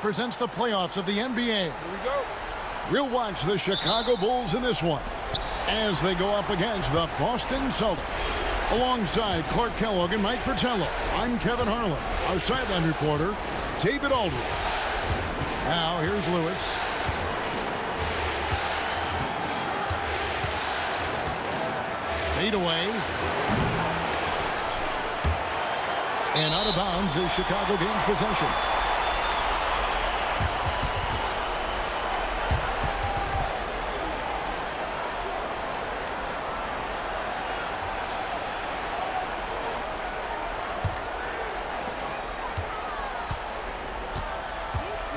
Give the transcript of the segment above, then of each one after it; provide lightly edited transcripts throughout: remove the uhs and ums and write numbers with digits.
presents the playoffs of the NBA. Here we go. We'll watch the Chicago Bulls in this one as they go up against the Boston Celtics. Alongside Clark Kellogg and Mike Fratello, I'm Kevin Harlan. Our sideline reporter, David Aldridge. Now, here's Lewis. Fade away. And out of bounds as Chicago gains possession.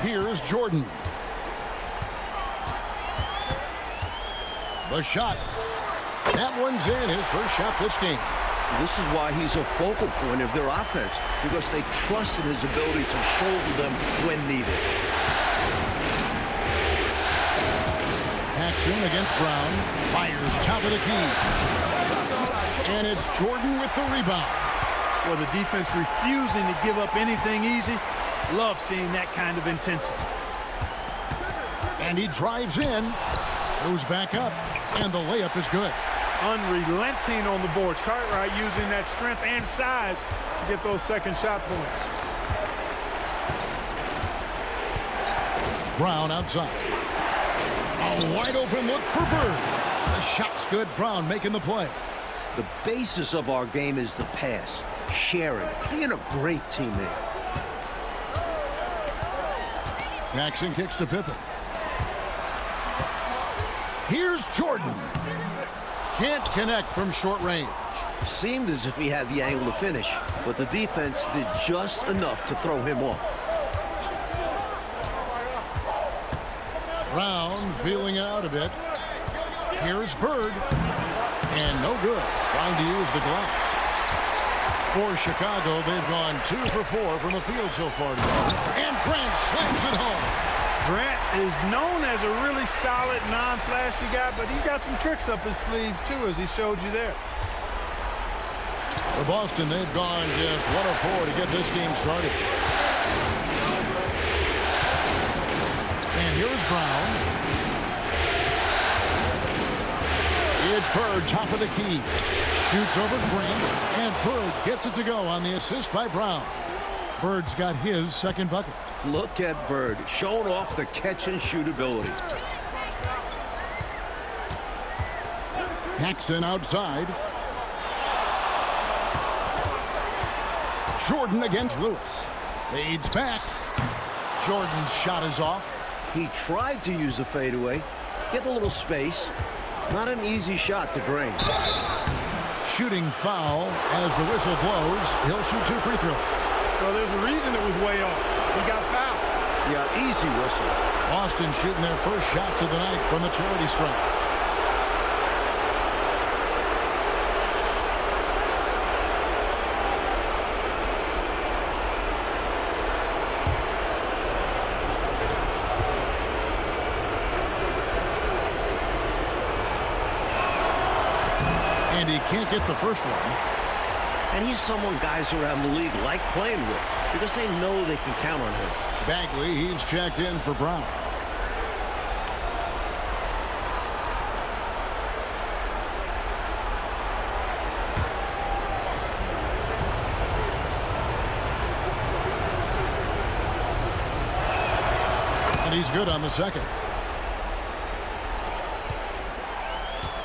Here's Jordan. The shot. That one's in, his first shot this game. This is why he's a focal point of their offense, because they trust in his ability to shoulder them when needed. Paxson against Brown. Fires top of the key. And it's Jordan with the rebound. Well, the defense refusing to give up anything easy. Love seeing that kind of intensity. And he drives in. Goes back up. And the layup is good. Unrelenting on the boards. Cartwright using that strength and size to get those second shot points. Brown outside. A wide open look for Bird. The shot's good. Brown making the play. The basis of our game is the pass, sharing, being a great teammate. Paxson kicks to Pippen. Here's Jordan. Can't connect from short range. Seemed as if he had the angle to finish, but the defense did just enough to throw him off. Brown feeling out a bit. Here's Bird. And no good. Trying to use the glass. For Chicago, they've gone 2 for 4 from the field so far today. And Grant slams it home. Grant is known as a really solid, non-flashy guy, but he's got some tricks up his sleeve, too, as he showed you there. For Boston, they've gone just 1 of 4 to get this game started. And here's Brown. It's Bird, top of the key. Shoots over Grant, and Bird gets it to go on the assist by Brown. Bird's got his second bucket. Look at Bird, showing off the catch-and-shoot ability. Paxson outside. Jordan against Lewis. Fades back. Jordan's shot is off. He tried to use the fadeaway, get a little space. Not an easy shot to drain. Shooting foul as the whistle blows. He'll shoot 2 free throws. Well, there's a reason it was way off. He got fouled. Yeah, easy whistle. Boston shooting their first shots of the night from the charity stripe. And he can't get the first one. And he's someone guys around the league like playing with because they know they can count on him. Bagley, he's checked in for Brown. And he's good on the second.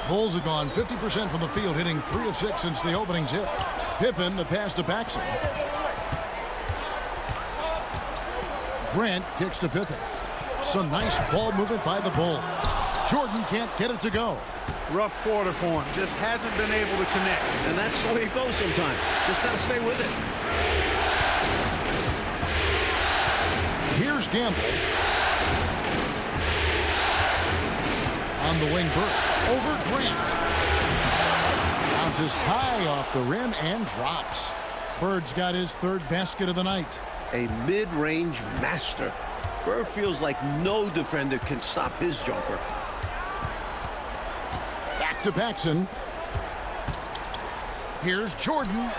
Bulls have gone 50% from the field, hitting 3 of 6 since the opening tip. Pippen, the pass to Paxson. Grant kicks to Pippen. Some nice ball movement by the Bulls. Jordan can't get it to go. Rough quarter for him. Just hasn't been able to connect. And that's the way it goes sometimes. Just got to stay with it. Here's Gamble. On the wing, Bird. Over Grant. Bounces high off the rim and drops. Bird's got his third basket of the night. A mid-range master. Bird feels like no defender can stop his jumper. Back to Paxson. Here's Jordan.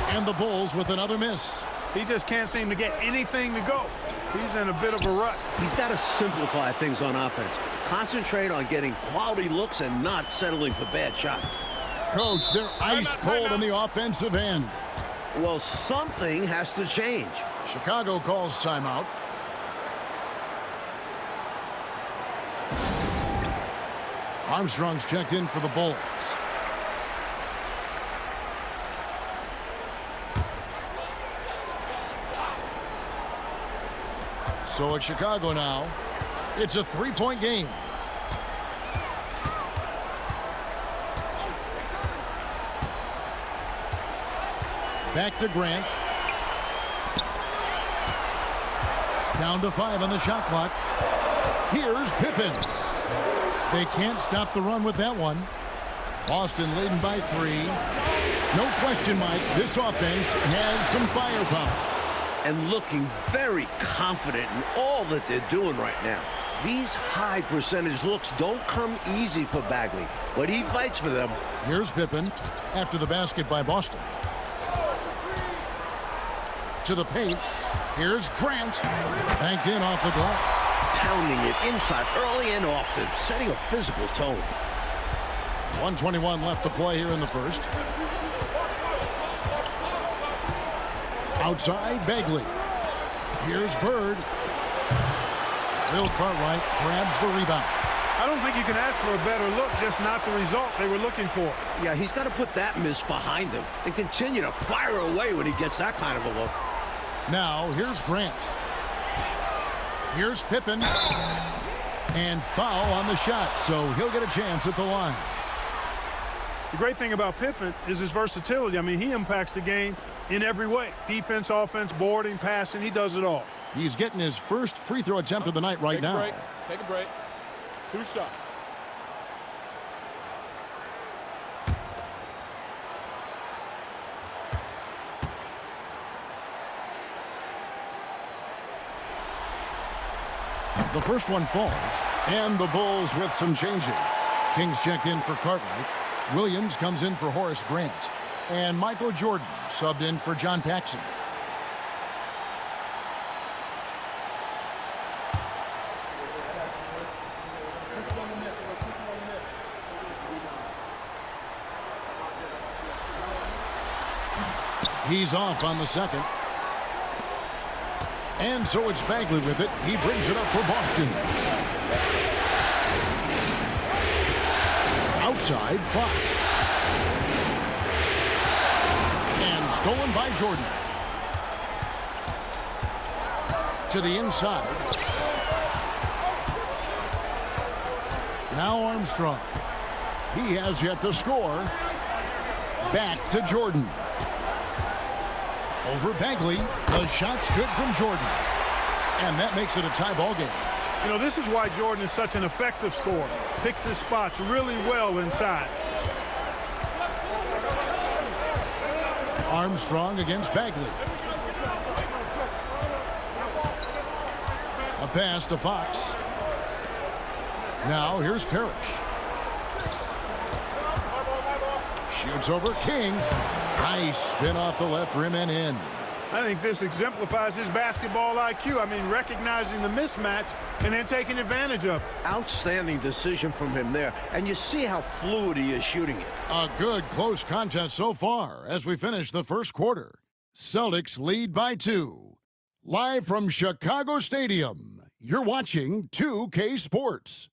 And the Bulls with another miss. He just can't seem to get anything to go. He's in a bit of a rut. He's got to simplify things on offense. Concentrate on getting quality looks and not settling for bad shots. Coach, they're ice cold on the offensive end. Well, something has to change. Chicago calls timeout. Armstrong's checked in for the Bulls. So it's Chicago now. It's a three-point game. Back to Grant. Down to 5 on the shot clock. Here's Pippen. They can't stop the run with that one. Boston leading by 3. No question, Mike, this offense has some firepower. And looking very confident in all that they're doing right now. These high percentage looks don't come easy for Bagley, but he fights for them. Here's Pippen after the basket by Boston. To the paint. Here's Grant. Banked in off the glass. Pounding it inside early and often, setting a physical tone. 1:21 left to play here in the first. Outside, Bagley. Here's Bird. Bill Cartwright grabs the rebound. I don't think you can ask for a better look, just not the result they were looking for. Yeah, he's got to put that miss behind him and continue to fire away when he gets that kind of a look. Now, here's Grant. Here's Pippen. And foul on the shot, so he'll get a chance at the line. The great thing about Pippen is his versatility. I mean, he impacts the game in every way. Defense, offense, boarding, passing, he does it all. He's getting his first free throw attempt of the night right now. Take a break. 2 shots. The first one falls, and the Bulls with some changes. Kings checked in for Cartwright. Williams comes in for Horace Grant. And Michael Jordan subbed in for John Paxson. He's off on the second. And so it's Bagley with it. He brings it up for Boston. Outside, Fox. And stolen by Jordan. To the inside. Now Armstrong. He has yet to score. Back to Jordan. Over Bagley. The shot's good from Jordan. And that makes it a tie ball game. You know, this is why Jordan is such an effective scorer. Picks his spots really well inside. Armstrong against Bagley. A pass to Fox. Now here's Parrish. Shoots over King. Nice spin off the left rim and in. I think this exemplifies his basketball IQ. I mean, recognizing the mismatch and then taking advantage of it. Outstanding decision from him there. And you see how fluid he is shooting it. A good close contest so far as we finish the first quarter. Celtics lead by 2. Live from Chicago Stadium, you're watching 2K Sports.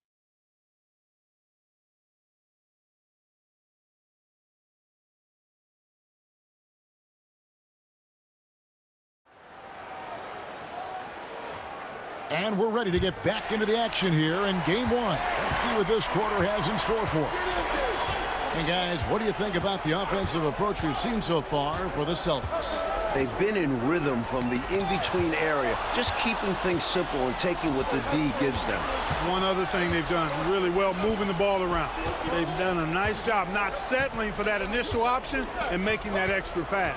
And we're ready to get back into the action here in Game 1. Let's see what this quarter has in store for us. And guys, what do you think about the offensive approach we've seen so far for the Celtics? They've been in rhythm from the in-between area, just keeping things simple and taking what the D gives them. One other thing they've done really well, moving the ball around. They've done a nice job not settling for that initial option and making that extra pass.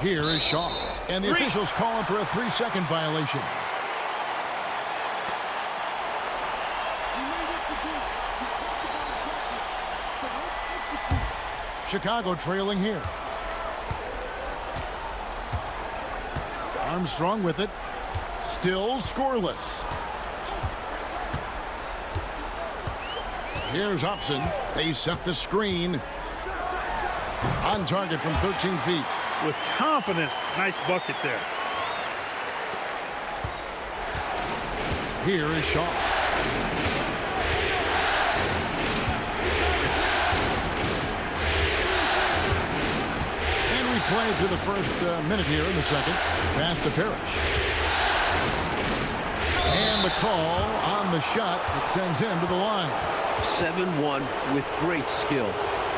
Here is Shaw, and the officials call him for a 3-second violation. Chicago trailing here. Armstrong with it. Still scoreless. Here's Hobson. They set the screen. On target from 13 feet. With confidence. Nice bucket there. Here is Shaw. And we play through the first minute here in the second. Pass to Parrish. And the call on the shot that sends him to the line. 7-1 with great skill.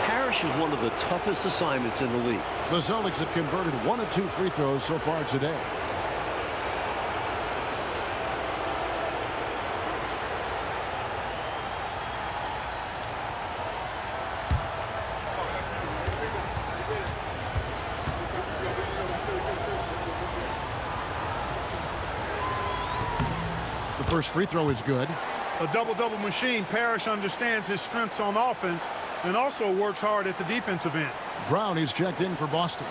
Parrish is one of the toughest assignments in the league. The Celtics have converted 1 of 2 free throws so far today. The first free throw is good. A double-double machine. Parrish understands his strengths on offense and also works hard at the defensive end. Brown is checked in for Boston.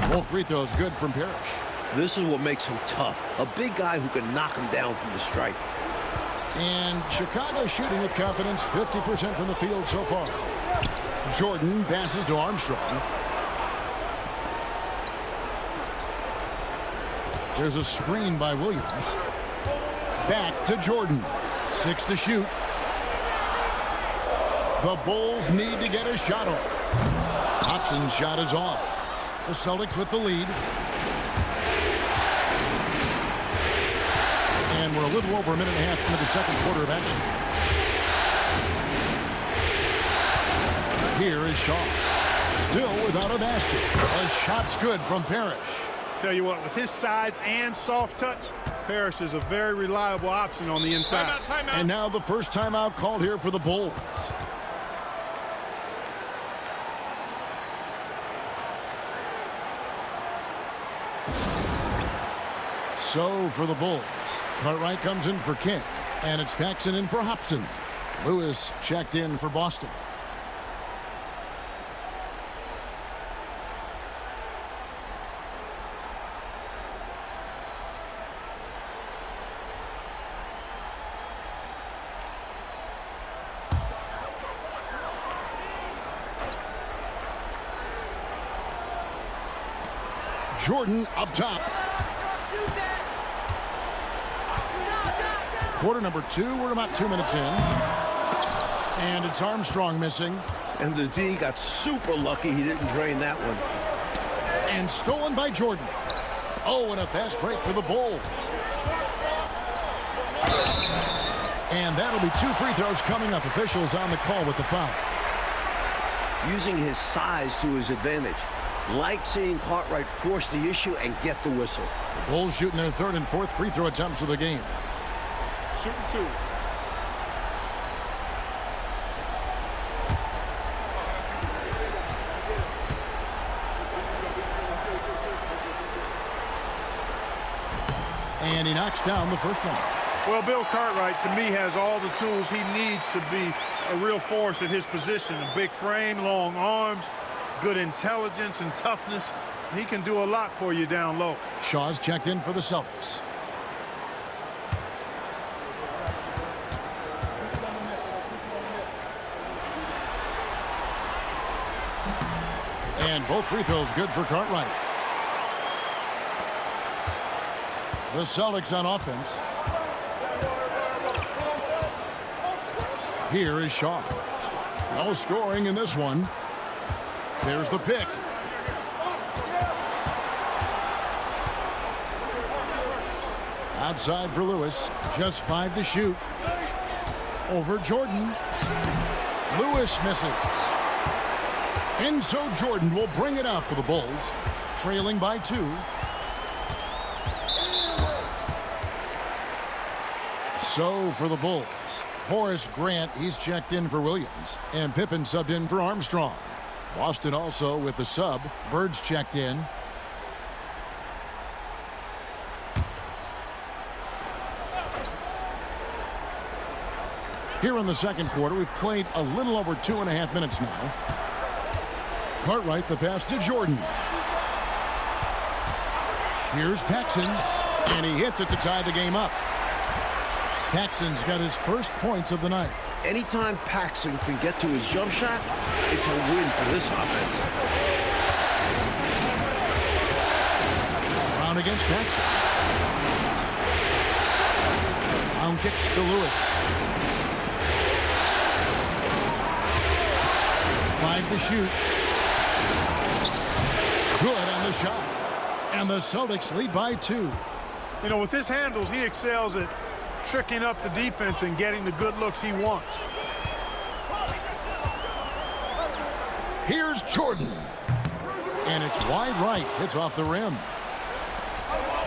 Both free throws good from Parrish. This is what makes him tough. A big guy who can knock him down from the stripe. And Chicago shooting with confidence, 50% from the field so far. Jordan passes to Armstrong. There's a screen by Williams. Back to Jordan. 6 to shoot. The Bulls need to get a shot off. Hobson's shot is off. The Celtics with the lead. And we're a little over a minute and a half into the second quarter of action. Here is Shaw. Still without a basket. A shot's good from Parrish. Tell you what, with his size and soft touch, Parrish is a very reliable option on the inside. Timeout. And now the first timeout called here for the Bulls. So for the Bulls, Cartwright comes in for King, and it's Paxson in for Hobson. Lewis checked in for Boston. Jordan up top. Quarter number 2. We're about 2 minutes in. And it's Armstrong missing. And the D got super lucky he didn't drain that one. And stolen by Jordan. Oh, and a fast break for the Bulls. And that'll be 2 free throws coming up. Officials on the call with the foul. Using his size to his advantage. Like seeing Cartwright force the issue and get the whistle. The Bulls shooting their 3rd and 4th free throw attempts of the game. Shooting 2. And he knocks down the first one. Well, Bill Cartwright, to me, has all the tools he needs to be a real force at his position. A big frame, long arms, good intelligence and toughness. He can do a lot for you down low. Shaw's checked in for the Celtics. And both free throws good for Cartwright. The Celtics on offense. Here is Shaw. No scoring in this one. There's the pick. Outside for Lewis. Just 5 to shoot. Over Jordan. Lewis misses. And so Jordan will bring it out for the Bulls. Trailing by 2. So for the Bulls, Horace Grant, he's checked in for Williams. And Pippen subbed in for Armstrong. Boston also with the sub. Bird's checked in. Here in the second quarter, we've played a little over 2.5 minutes now. Cartwright, the pass to Jordan. Here's Paxson, and he hits it to tie the game up. Paxson's got his first points of the night. Anytime Paxson can get to his jump shot, it's a win for this offense. Brown against Paxson. Brown kicks to Lewis. 5 to shoot. Good on the shot. And the Celtics lead by 2. You know, with his handles, he excels at tricking up the defense and getting the good looks he wants. Here's Jordan. And it's wide right. Hits off the rim.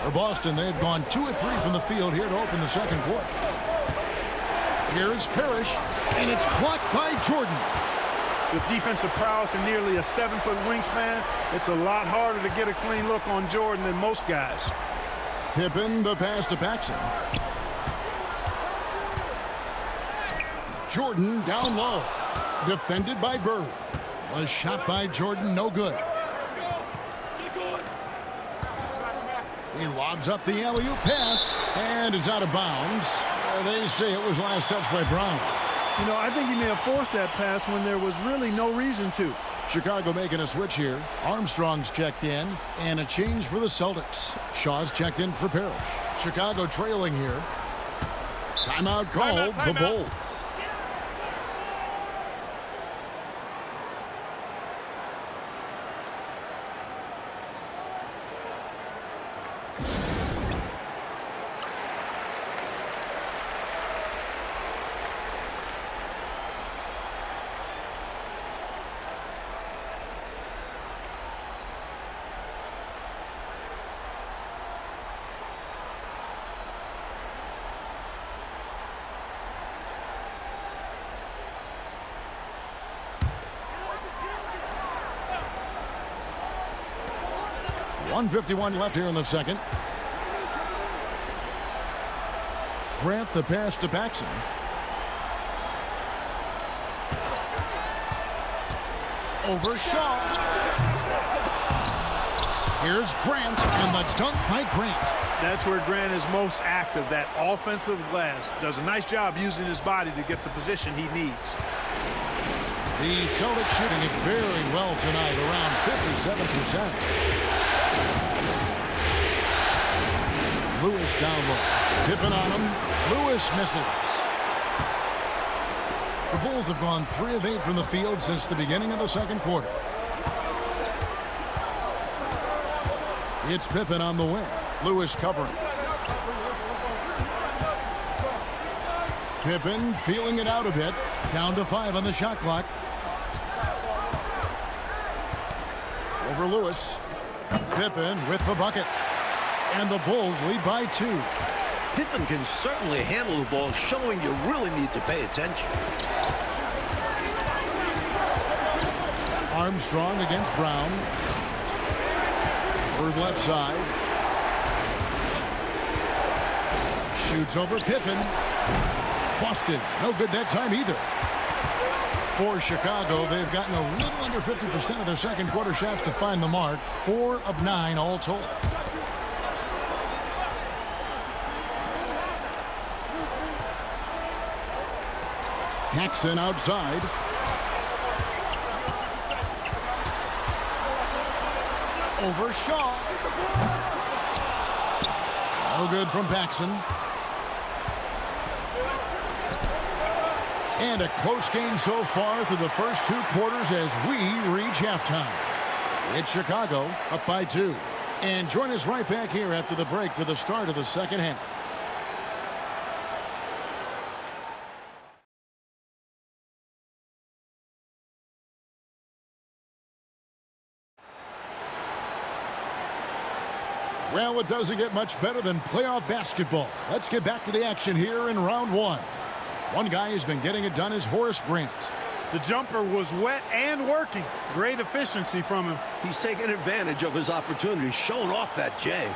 For Boston, they've gone 2 of 3 from the field here to open the second quarter. Here's Parrish. And it's blocked by Jordan. With defensive prowess and nearly a 7-foot wingspan, it's a lot harder to get a clean look on Jordan than most guys. Pippen, the pass to Paxson. Jordan down low. Defended by Bird. A shot by Jordan, no good. He lobs up the alley-oop pass, and it's out of bounds. They say it was last touched by Brown. You know, I think he may have forced that pass when there was really no reason to. Chicago making a switch here. Armstrong's checked in, and a change for the Celtics. Shaw's checked in for Parrish. Chicago trailing here. Timeout called, the Bulls. .151 left here in the second. Grant the pass to Paxson. Over Shaw. Here's Grant, and the dunk by Grant. That's where Grant is most active, that offensive glass. Does a nice job using his body to get the position he needs. The Celtics shooting it very well tonight, around 57%. Lewis down low. Pippen on him. Lewis misses. The Bulls have gone 3 of 8 from the field since the beginning of the second quarter. It's Pippen on the wing. Lewis covering. Pippen feeling it out a bit. Down to 5 on the shot clock. Over Lewis. Pippen with the bucket. And the Bulls lead by 2. Pippen can certainly handle the ball, showing you really need to pay attention. Armstrong against Brown. Bird left side. Shoots over Pippen. Boston, no good that time either. For Chicago, they've gotten a little under 50% of their second quarter shots to find the mark. 4 of 9 all told. Paxson outside. Over Shaw. No good from Paxson. And a close game so far through the first 2 quarters as we reach halftime. It's Chicago up by 2. And join us right back here after the break for the start of the second half. Well, it doesn't get much better than playoff basketball. Let's get back to the action here in round 1. One guy who's been getting it done is Horace Grant. The jumper was wet and working. Great efficiency from him. He's taking advantage of his opportunity, showing off that J.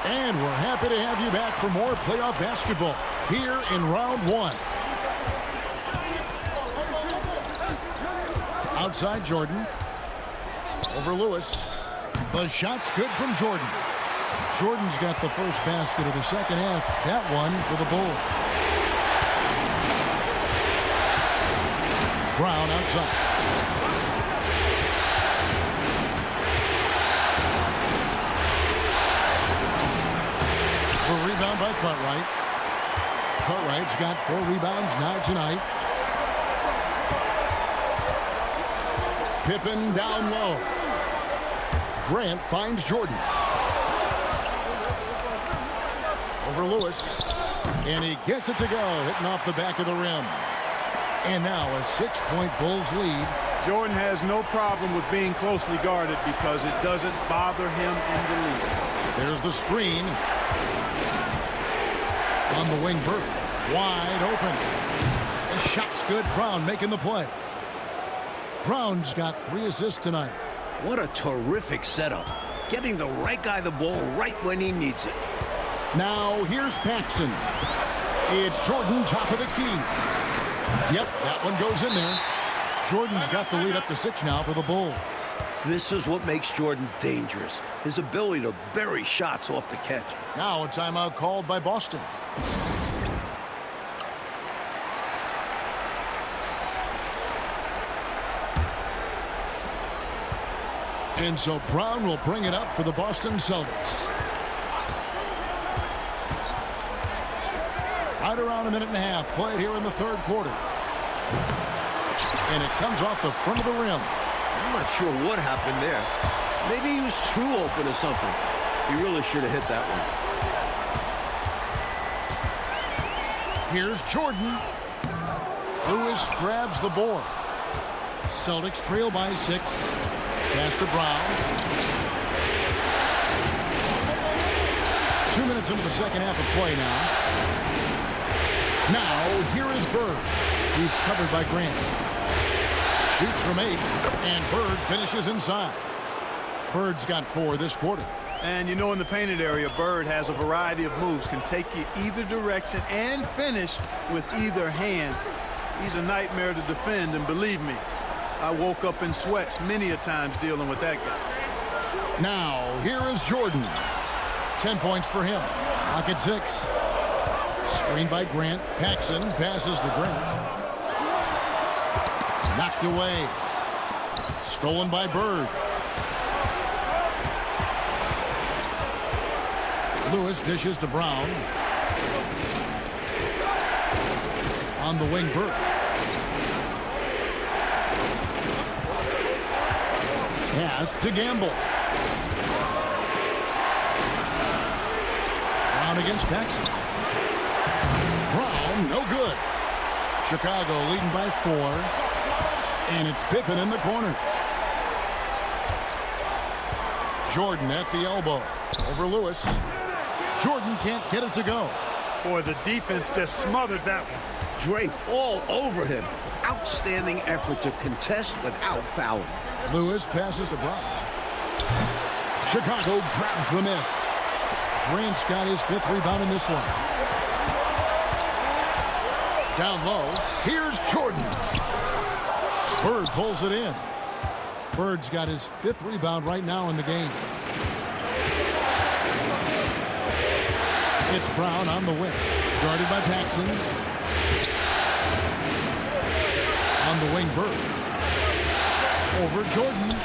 And we're happy to have you back for more playoff basketball here in round one. Outside Jordan. Over Lewis. The shot's good from Jordan. Jordan's got the first basket of the second half. That one for the Bulls. Brown outside. The rebound by Cartwright. Cartwright's got 4 rebounds now tonight. Pippen down low. Grant finds Jordan. Over Lewis. And he gets it to go, hitting off the back of the rim. And now a 6-point Bulls lead. Jordan has no problem with being closely guarded because it doesn't bother him in the least. There's the screen. On the wing, Bird. Wide open. The shot's good. Brown making the play. Brown's got 3 assists tonight. What a terrific setup. Getting the right guy the ball right when he needs it. Now here's Paxson. It's Jordan, top of the key. Yep, that one goes in there. Jordan's got the lead up to 6 now for the Bulls. This is what makes Jordan dangerous. His ability to bury shots off the catch. Now a timeout called by Boston. And so Brown will bring it up for the Boston Celtics. Right around a minute and a half played here in the third quarter. And it comes off the front of the rim. I'm not sure what happened there. Maybe he was too open or something. He really should have hit that one. Here's Jordan. Lewis grabs the board. Celtics trail by 6. Pass to Brown. 2 minutes into the second half of play now. Now, here is Bird. He's covered by Grant. Shoots from 8, and Bird finishes inside. Bird's got 4 this quarter. And you know, in the painted area, Bird has a variety of moves, can take you either direction and finish with either hand. He's a nightmare to defend, and believe me, I woke up in sweats many a times dealing with that guy. Now, here is Jordan. 10 points for him. Pocket 6. Screened by Grant. Paxson passes to Grant. Knocked away. Stolen by Bird. Lewis dishes to Brown. On the wing, Bird. Pass to Gamble. Brown against Paxson. Brown, no good. Chicago leading by 4. And it's Pippen in the corner. Jordan at the elbow. Over Lewis. Jordan can't get it to go. Boy, the defense just smothered that one. Draped all over him. Outstanding effort to contest without fouling. Lewis passes to Brown. Chicago grabs the miss. Grant's got his 5th rebound in this one. Down low, here's Jordan. Bird pulls it in. Bird's got his 5th rebound right now in the game. It's Brown on the wing. Guarded by Paxson. On the wing, Bird. Over Jordan.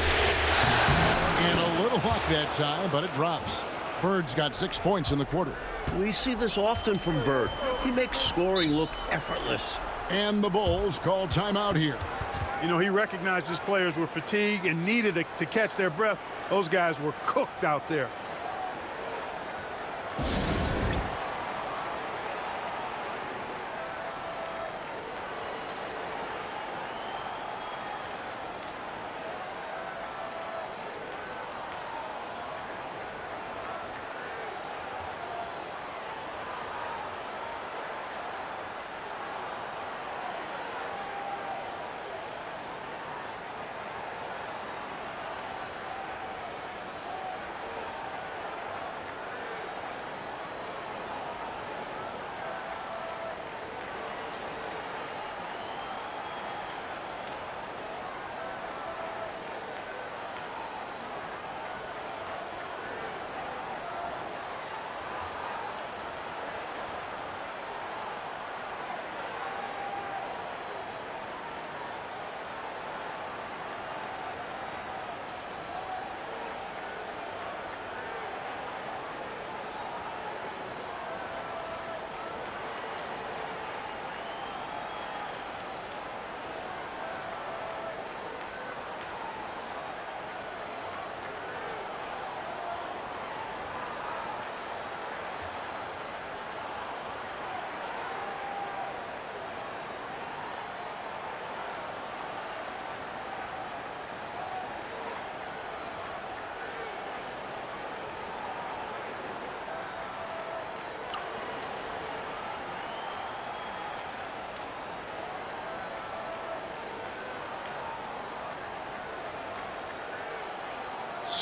And a little luck that time, but it drops. Bird's got 6 points in the quarter. We see this often from Bird. He makes scoring look effortless. And the Bulls call timeout here. You know, he recognized his players were fatigued and needed to catch their breath. Those guys were cooked out there.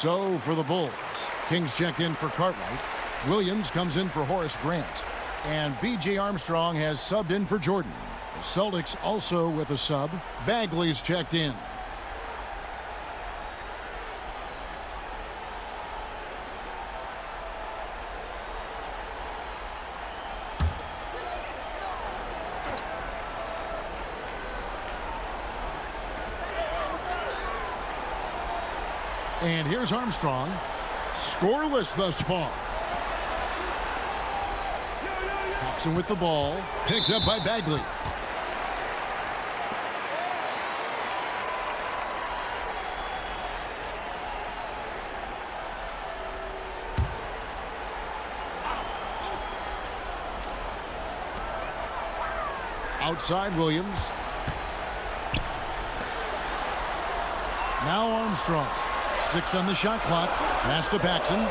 So for the Bulls, Kings checked in for Cartwright. Williams comes in for Horace Grant. And B.J. Armstrong has subbed in for Jordan. The Celtics also with a sub. Bagley's checked in. And here's Armstrong. Scoreless thus far. Paxson with the ball. Picked up by Bagley. Outside Williams. Now Armstrong. 6 on the shot clock. Pass to Paxson.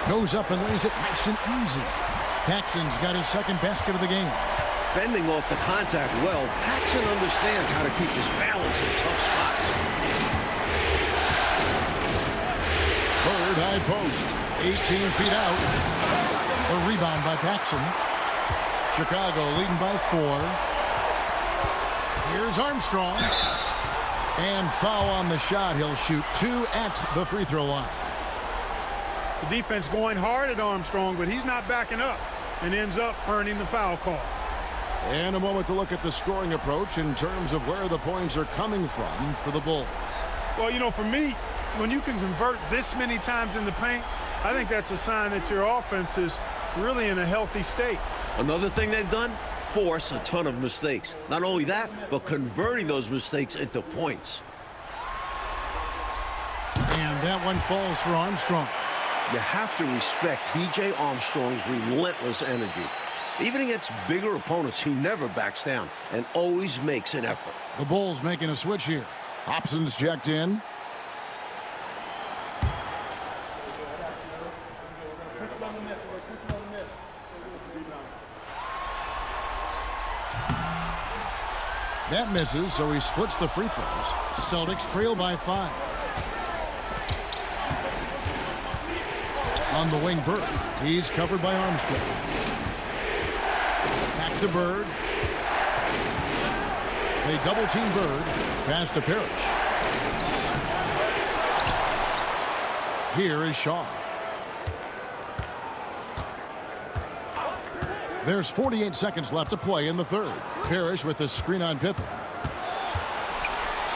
Goes up and lays it nice and easy. Paxson's got his second basket of the game. Fending off the contact well, Paxson understands how to keep his balance in tough spots. Bird high post. 18 feet out. A rebound by Paxson. Chicago leading by 4. Here's Armstrong. And foul on the shot. He'll shoot 2 at the free throw line. The defense going hard at Armstrong, but he's not backing up and ends up earning the foul call. And a moment to look at the scoring approach in terms of where the points are coming from for the Bulls. Well, you know, for me, when you can convert this many times in the paint, I think that's a sign that your offense is really in a healthy state. Another thing they've done? Force a ton of mistakes. Not only that, but converting those mistakes into points. And that one falls for Armstrong. You have to respect B.J. Armstrong's relentless energy. Even against bigger opponents, he never backs down and always makes an effort. The Bulls making a switch here. Hobson's checked in. That misses, so he splits the free throws. Celtics trail by 5. On the wing, Bird. He's covered by Armstrong. Back to Bird. They double-team Bird. Pass to Parrish. Here is Shaw. There's 48 seconds left to play in the third. Parrish with the screen on Pippen.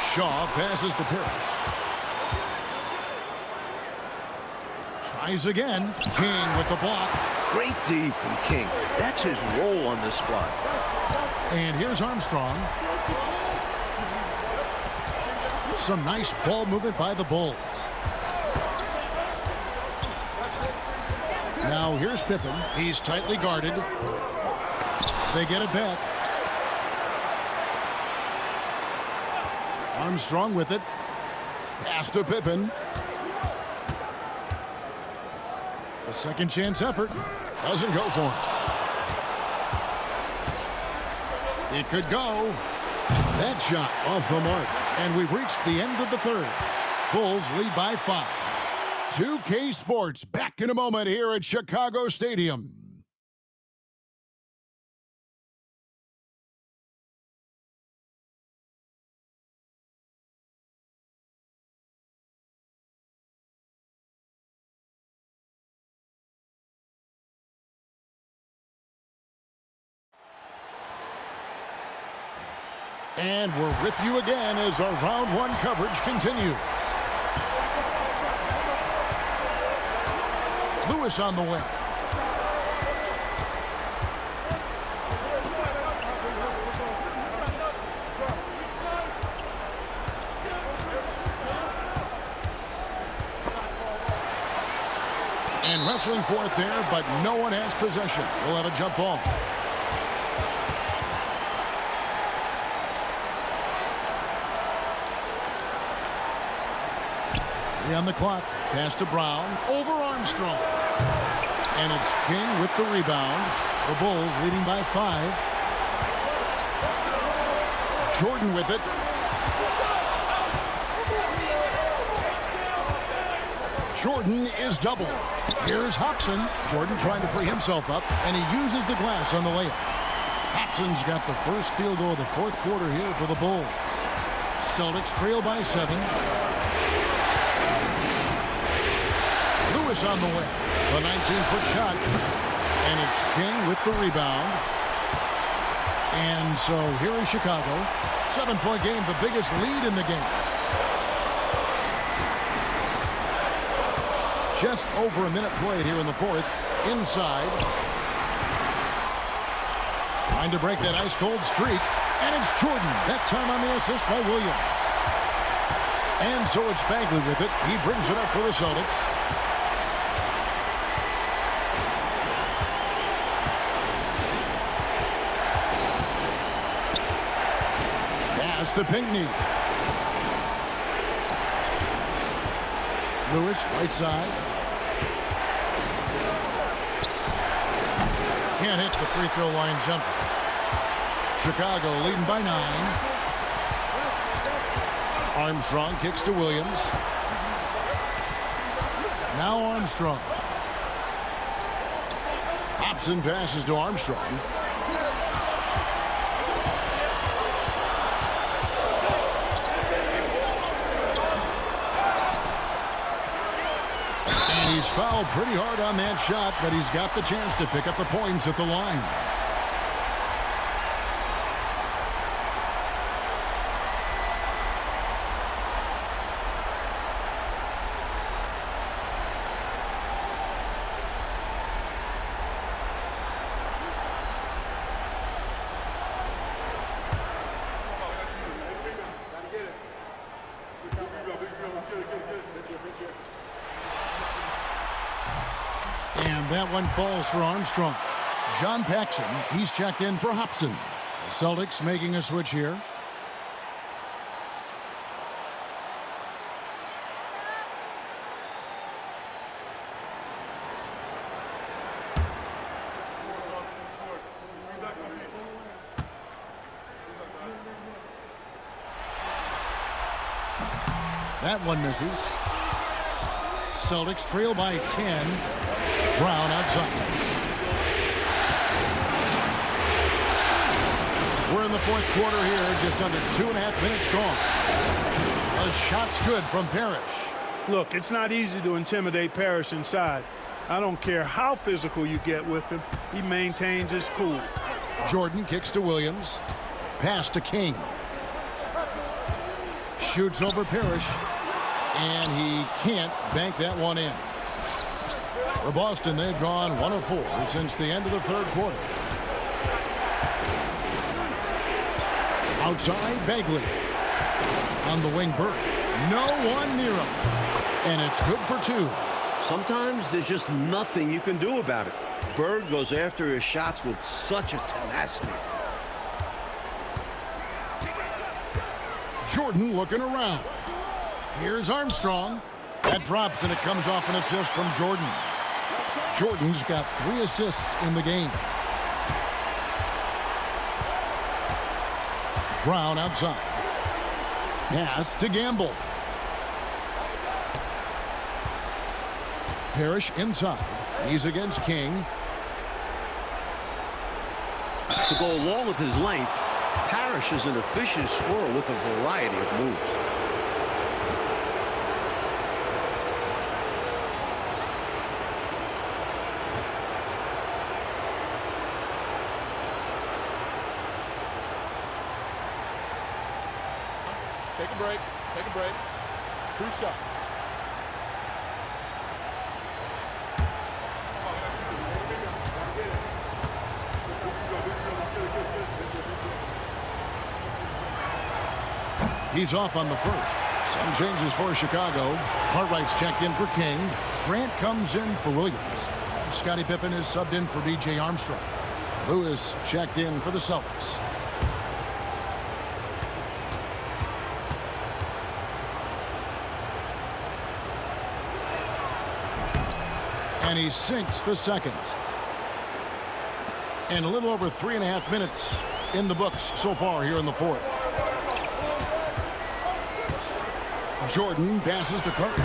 Shaw passes to Parrish. Tries again. King with the block. Great D from King. That's his role on this block. And here's Armstrong. Some nice ball movement by the Bulls. Now here's Pippen. He's tightly guarded. They get it back. Armstrong with it. Pass to Pippen. A second chance effort. Doesn't go for it. It could go. That shot off the mark. And we've reached the end of the third. Bulls lead by 5. 2K Sports back in a moment here at Chicago Stadium. And we're with you again as our round 1 coverage continues. Lewis on the wing. And wrestling for it there, but no one has possession. We'll have a jump ball. On the clock. Pass to Brown. Over Armstrong. And it's King with the rebound. The Bulls leading by 5. Jordan with it. Jordan is doubled. Here's Hobson. Jordan trying to free himself up, and he uses the glass on the layup. Hobson's got the first field goal of the fourth quarter here for the Bulls. Celtics trail by 7. Lewis on the way. The 19-foot shot. And it's King with the rebound. And so here is Chicago. 7-point game, the biggest lead in the game. Just over a minute played here in the fourth. Inside. Trying to break that ice-cold streak. And it's Jordan. That time on the assist by Williams. And so it's Bagley with it. He brings it up for the Celtics. Pass to Pinckney. Lewis, right side. Can't hit the free throw line jumper. Chicago leading by 9. Armstrong kicks to Williams. Now Armstrong. Hobson passes to Armstrong. And he's fouled pretty hard on that shot, but he's got the chance to pick up the points at the line. And that one falls for Armstrong. John Paxson, he's checked in for Hobson. The Celtics making a switch here. That one misses. Celtics trail by 10. Brown outside. We're in the fourth quarter here, just under 2.5 minutes gone. A shot's good from Parrish. Look, it's not easy to intimidate Parrish inside. I don't care how physical you get with him. He maintains his cool. Jordan kicks to Williams. Pass to King. Shoots over Parrish. And he can't bank that one in. For Boston, they've gone 1 of 4 since the end of the third quarter. Outside, Bagley. On the wing, Bird. No one near him. And it's good for 2. Sometimes there's just nothing you can do about it. Bird goes after his shots with such a tenacity. Jordan looking around. Here's Armstrong. That drops, and it comes off an assist from Jordan. Jordan's got 3 assists in the game. Brown outside. Pass to Gamble. Parrish inside. He's against King. To go along with his length, Parrish is an efficient scorer with a variety of moves. Take a break. Take a break. 2 shots. He's off on the first. Some changes for Chicago. Cartwright's checked in for King. Grant comes in for Williams. Scottie Pippen is subbed in for B.J. Armstrong. Lewis checked in for the Celtics. And he sinks the second. And a little over 3.5 minutes in the books so far here in the fourth. Jordan passes to Carter.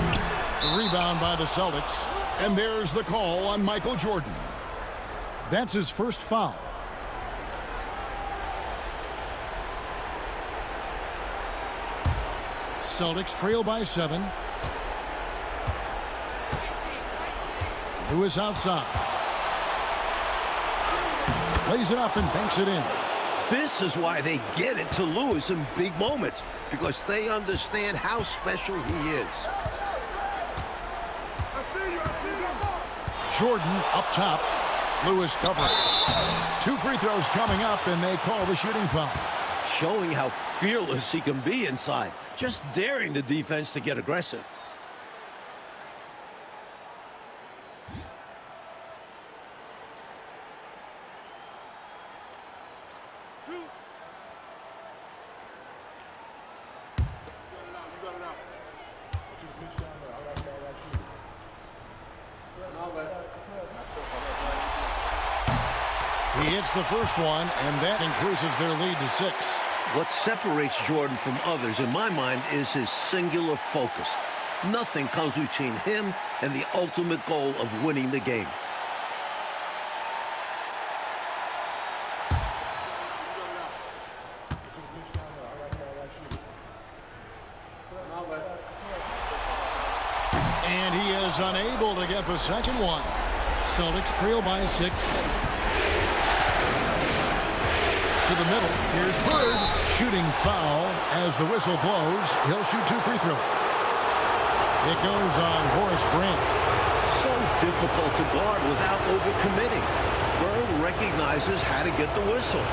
The rebound by the Celtics. And there's the call on Michael Jordan. That's his first foul. Celtics trail by 7. Lewis outside. Lays it up and banks it in. This is why they get it to Lewis in big moments, because they understand how special he is. Jordan up top. Lewis covering. 2 free throws coming up, and they call the shooting foul. Showing how fearless he can be inside, just daring the defense to get aggressive. He hits the first one, and that increases their lead to 6. What separates Jordan from others, in my mind, is his singular focus. Nothing comes between him and the ultimate goal of winning the game. And he is unable to get the second one. Celtics trail by 6. To the middle. Here's Bird. Shooting foul as the whistle blows. He'll shoot 2 free throws. It goes on Horace Grant. So difficult to guard without overcommitting. Bird recognizes how to get the whistle.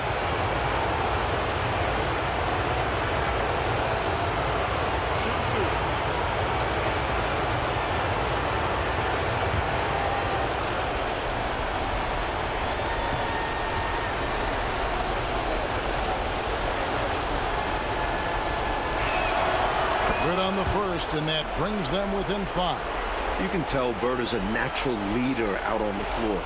Good on the first, and that brings them within 5. You can tell Bird is a natural leader out on the floor.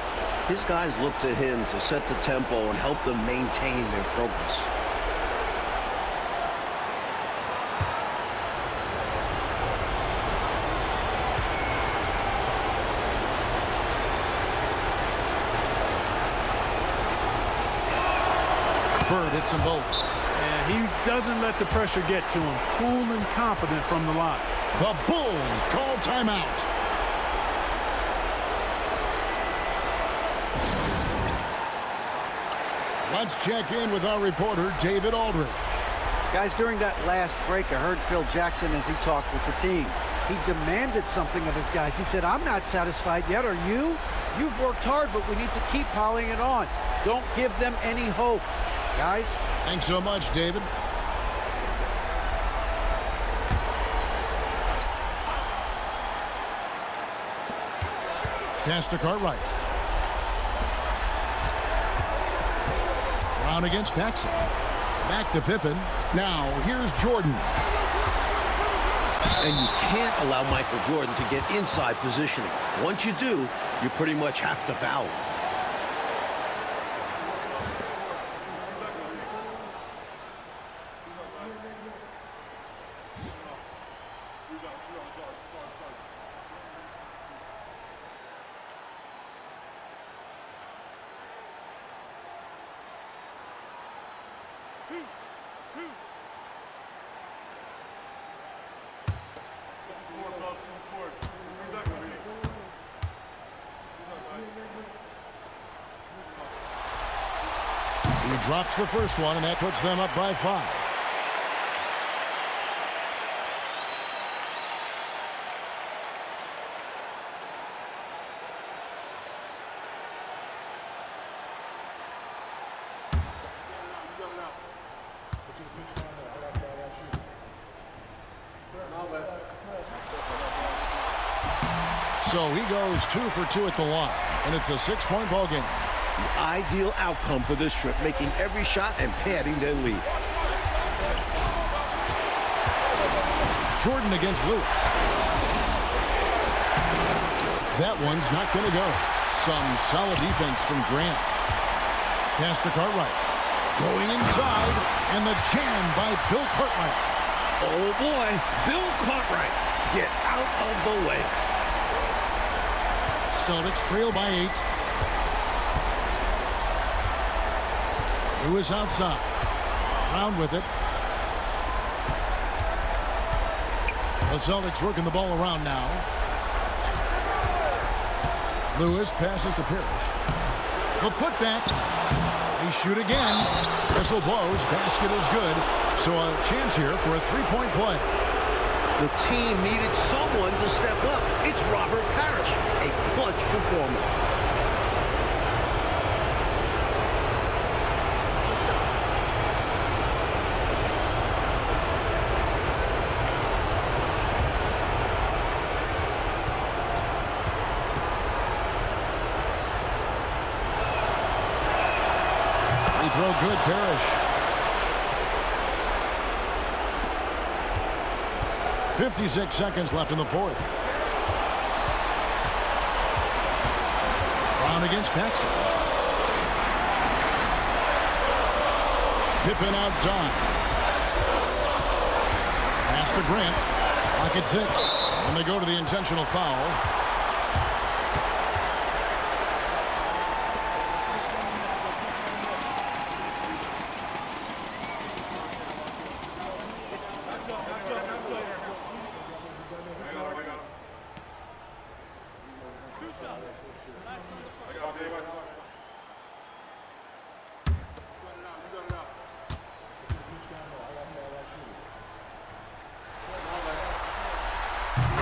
His guys look to him to set the tempo and help them maintain their focus. Bird hits them both. And he doesn't let the pressure get to him. Cool and confident from the line. The Bulls call timeout. Let's check in with our reporter, David Aldridge. Guys, during that last break, I heard Phil Jackson as he talked with the team. He demanded something of his guys. He said, I'm not satisfied yet. Are you? You've worked hard, but we need to keep piling it on. Don't give them any hope. Guys? Thanks so much, David. Pass to Cartwright. Brown against Paxson. Back to Pippen. Now, here's Jordan. And you can't allow Michael Jordan to get inside positioning. Once you do, you pretty much have to foul. He drops the first one, and that puts them up by 5. So he goes 2 for 2 at the line, and it's a 6-point ball game. The ideal outcome for this trip, making every shot and padding their lead. Jordan against Lewis. That one's not going to go. Some solid defense from Grant. Pass to Cartwright. Going inside, and the jam by Bill Cartwright. Oh boy, Bill Cartwright. Get out of the way. Celtics trail by 8. Lewis outside. Brown with it. The Celtics working the ball around now. Lewis passes to Parrish. The putback. They shoot again. Whistle blows. Basket is good. So a chance here for a three-point play. The team needed someone to step up. It's Robert Parrish, a clutch performer. Free throw good, Parrish. 56 seconds left in the fourth. Brown against Paxson. Pippen outside. Pass to Grant. Clock at 6. And they go to the intentional foul.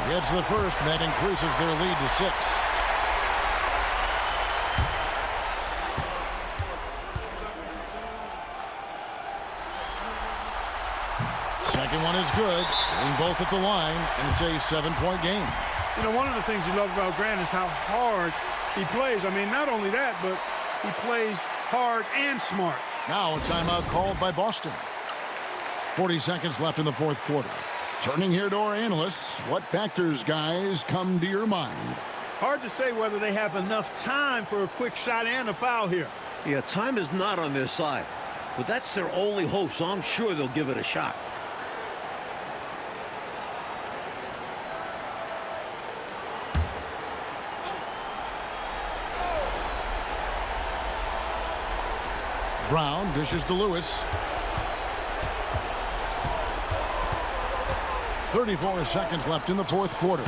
Gets the first, and that increases their lead to 6. Second one is good. Hitting both at the line, and it's a 7-point game. You know, one of the things you love about Grant is how hard he plays. I mean, not only that, but he plays hard and smart. Now a timeout called by Boston. 40 seconds left in the fourth quarter. Turning here to our analysts, what factors, guys, come to your mind? Hard to say whether they have enough time for a quick shot and a foul here. Yeah, time is not on their side. But that's their only hope, so I'm sure they'll give it a shot. Brown dishes to Lewis. 34 seconds left in the fourth quarter.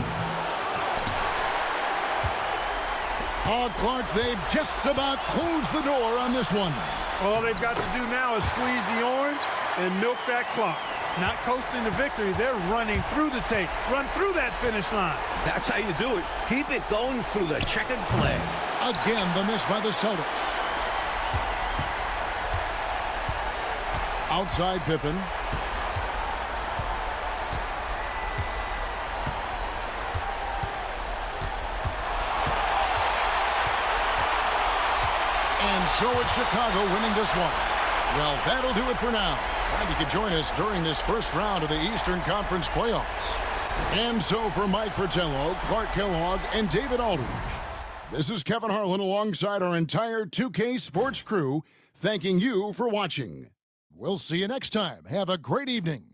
Clark, they've just about closed the door on this one. All they've got to do now is squeeze the orange and milk that clock. Not coasting to victory, they're running through the tape. Run through that finish line. That's how you do it. Keep it going through the checkered flag. Again, the miss by the Celtics. Outside Pippen. And so it's Chicago winning this one. Well, that'll do it for now. Glad you could join us during this first round of the Eastern Conference playoffs. And so for Mike Fratello, Clark Kellogg, and David Aldridge, this is Kevin Harlan alongside our entire 2K Sports crew, thanking you for watching. We'll see you next time. Have a great evening.